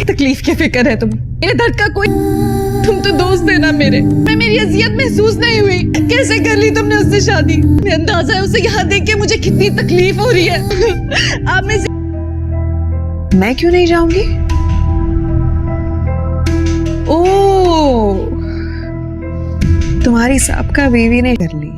तकलीफ की फिक्र है तुम्हें? मेरे दर्द का कोई, तुम तो दोस्त है ना मेरे। मैं मेरी अजियत महसूस नहीं हुई? कैसे कर ली तुमने उससे शादी? मैं अंदाजा है उसे यहाँ देख के मुझे कितनी तकलीफ हो रही है। आप में से मैं क्यों नहीं जाऊंगी? ओ, तुम्हारी साबका बीवी ने कर ली।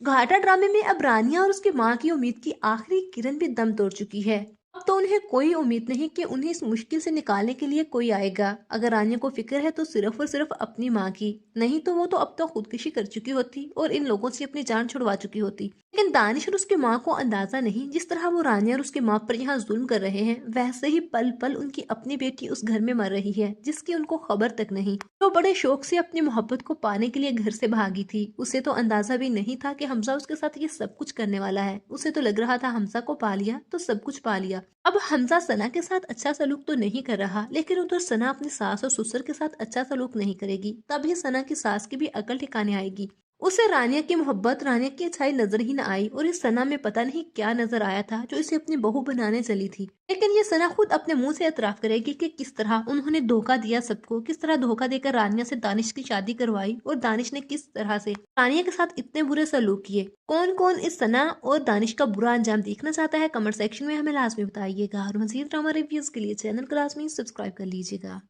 घाटा ड्रामे में अब रानिया और उसकी मां की उम्मीद की आखिरी किरण भी दम तोड़ चुकी है। अब तो उन्हें कोई उम्मीद नहीं कि उन्हें इस मुश्किल से निकालने के लिए कोई आएगा। अगर रानिया को फिक्र है तो सिर्फ और सिर्फ अपनी मां की, नहीं तो वो तो अब तक खुदकुशी कर चुकी होती और इन लोगों से अपनी जान छुड़वा चुकी होती। लेकिन दानिश और उसकी माँ को अंदाजा नहीं, जिस तरह वो रानिया और उसकी माँ पर यहाँ जुल्म कर रहे हैं, वैसे ही पल पल उनकी अपनी बेटी उस घर में मर रही है जिसकी उनको खबर तक नहीं। तो बड़े शौक से अपनी मोहब्बत को पाने के लिए घर से भागी थी। उसे तो अंदाजा भी नहीं था कि हमजा उसके साथ ये सब कुछ करने वाला है। उसे तो लग रहा था हमजा को पा लिया तो सब कुछ पा लिया। अब हमजा सना के साथ अच्छा सलूक तो नहीं कर रहा, लेकिन उधर सना अपनी सास और ससुर के साथ अच्छा सलूक नहीं करेगी। तभी सना की सास की भी अकल ठिकाने आएगी। उसे रानिया की मोहब्बत, रानिया की अच्छाई नजर ही न आई और इस सना में पता नहीं क्या नजर आया था जो इसे अपनी बहू बनाने चली थी। लेकिन ये सना खुद अपने मुंह से एतराफ करेगी कि किस तरह उन्होंने धोखा दिया सबको, किस तरह धोखा देकर रानिया से दानिश की शादी करवाई और दानिश ने किस तरह से रानिया के साथ इतने बुरे सलूक किए। कौन कौन इस सना और दानिश का बुरा अंजाम देखना चाहता है, कमेंट सेक्शन में हमें लाजमी बताइएगा। और मज़ीद ड्रामा रिव्यूज के लिए चैनल को लाजमी सब्सक्राइब कर लीजिएगा।